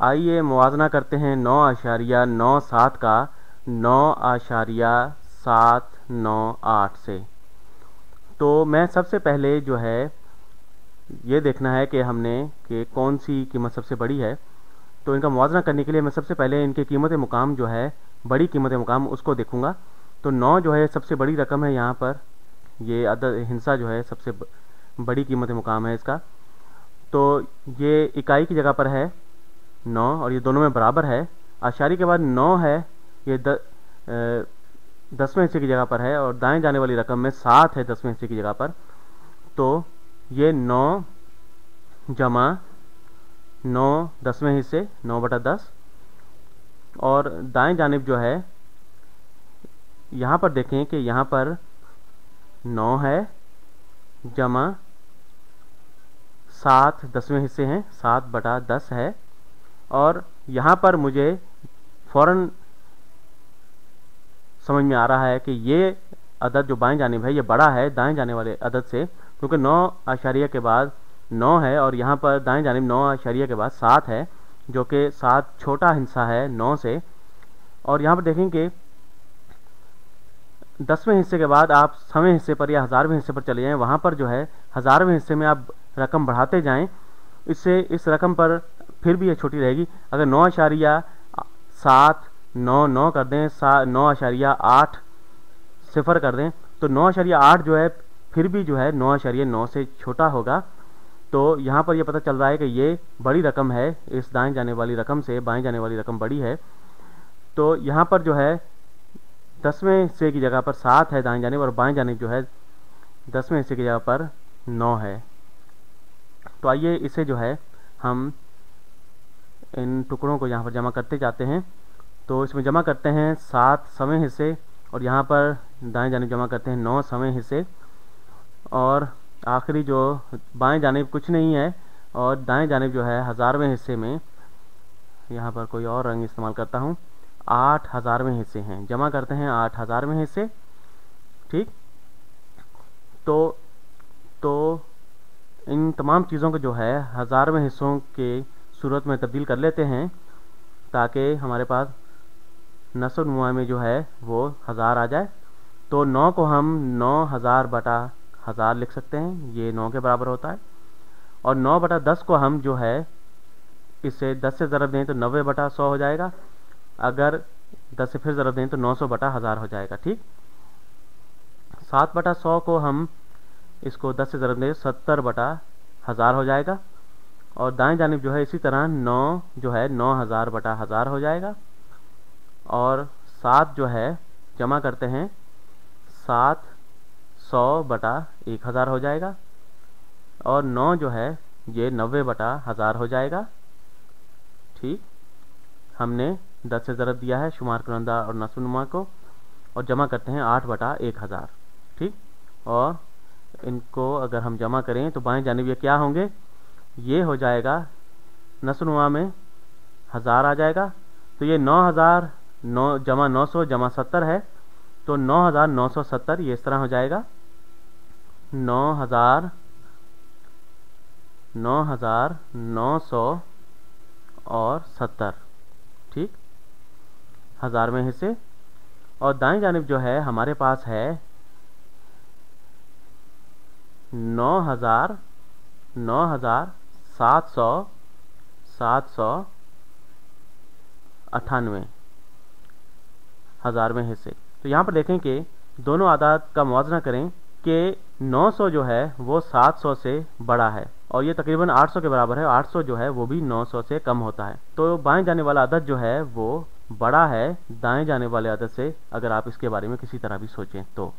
आइए मुवाजना करते हैं 9.97 का 9.798 से। तो मैं सबसे पहले जो है ये देखना है कि हमने कि कौन सी कीमत सबसे बड़ी है। तो इनका मुवाजना करने के लिए मैं सबसे पहले इनके कीमत मुकाम जो है, बड़ी कीमत मुकाम उसको देखूंगा। तो 9 जो है सबसे बड़ी रकम है यहाँ पर, ये अदद हिंसा जो है सबसे बड़ी कीमत मुकाम है इसका। तो ये इकाई की जगह पर है 9 और ये दोनों में बराबर है। आशारी के बाद 9 है, ये 10वें हिस्से की जगह पर है और दाएं जाने वाली रकम में 7 है 10वें हिस्से की जगह पर। तो ये 9 जमा 9 10वें हिस्से 9/10 और दाएं जानिब जो है यहाँ पर देखें कि यहाँ पर 9 है जमा 7 10वें हिस्से हैं 7/10 है। और यहाँ पर मुझे फ़ौरन समझ में आ रहा है कि ये अदद जो बाएं जानिब है ये बड़ा है दाएं जाने वाले अदद से, क्योंकि 9 आशारिया के बाद 9 है और यहाँ पर दाएं जानिब 9 आशारिया के बाद 7 है, जो कि 7 छोटा हिस्सा है 9 से। और यहाँ पर देखें कि 10वें हिस्से के बाद आप 100वें हिस्से पर या 1000वें हिस्से पर चले जाएं, वहाँ पर जो है 1000वें हिस्से में आप रकम बढ़ाते जाएं, इससे इस रकम पर फिर भी ये छोटी रहेगी। अगर 9.7 9 कर दें, 9.8 सिफर कर दें, तो 9.8 जो है फिर भी जो है 9.9 से छोटा होगा। तो यहाँ पर यह पता चल रहा है कि ये बड़ी रकम है, इस दाएं जाने वाली रकम से बाएं जाने वाली रकम बड़ी है। तो यहाँ पर जो है 10वें हिस्से की जगह पर 7 है दाएं जानिब और बाएं जानिब जो है 10वें हिस्से की जगह पर 9 है। तो आइए इसे जो है हम इन टुकड़ों को यहाँ पर जमा करते जाते हैं। तो इसमें जमा करते हैं 7 सवें हिस्से और यहाँ पर दाएं जानिब जमा करते हैं 9 सवें हिस्से और आखिरी जो बाएं जानिब कुछ नहीं है और दाएं जानिब जो है 1000वें हिस्से में, यहाँ पर कोई और रंग इस्तेमाल करता हूँ, 8000वें हिस्से हैं। जमा करते हैं 8000वें हिस्से। ठीक, तो इन तमाम चीज़ों को जो है 1000वें हिस्सों के सूरत में तब्दील कर लेते हैं ताकि हमारे पास नस्ब नुमा में जो है वो 1000 आ जाए। तो 9 को हम 9000/1000 लिख सकते हैं, ये 9 के बराबर होता है। और 9/10 को हम जो है इसे 10 से ज़रब दें तो 90/100 हो जाएगा। अगर 10 से फिर ज़रब दें तो 900/1000 हो जाएगा। ठीक, 7/100 को हम इसको 10 से ज़रब दें 70/1000 हो जाएगा। और दाएं जानिब जो है इसी तरह 9 जो है 9000/1000 हो जाएगा। और 7 जो है जमा करते हैं 700/1000 हो जाएगा। और 9 जो है ये 90/1000 हो जाएगा। ठीक, हमने 10 से ज़रब दिया है शुमार कुनंदा और नस्ब नुमा को और जमा करते हैं 8/1000। ठीक, और इनको अगर हम जमा करें तो बाएं जानिब ये क्या होंगे, ये हो जाएगा नस्ब नुमा में 1000 आ जाएगा। तो ये 9000 जमा 900 जमा 70 है, तो 9970 ये इस तरह हो जाएगा। 9900 और 70। ठीक, 1000वें हिस्से। और दाएं जानिब जो है हमारे पास है 798 1000वें हिस्से। तो यहाँ पर देखें कि दोनों आदाद का मुवाजना करें कि 900 जो है वो 700 से बड़ा है और ये तकरीबन 800 के बराबर है। 800 जो है वो भी 900 से कम होता है। तो बाएं जाने वाला अदद जो है वो बड़ा है दाएं जाने वाले अदद से, अगर आप इसके बारे में किसी तरह भी सोचें तो।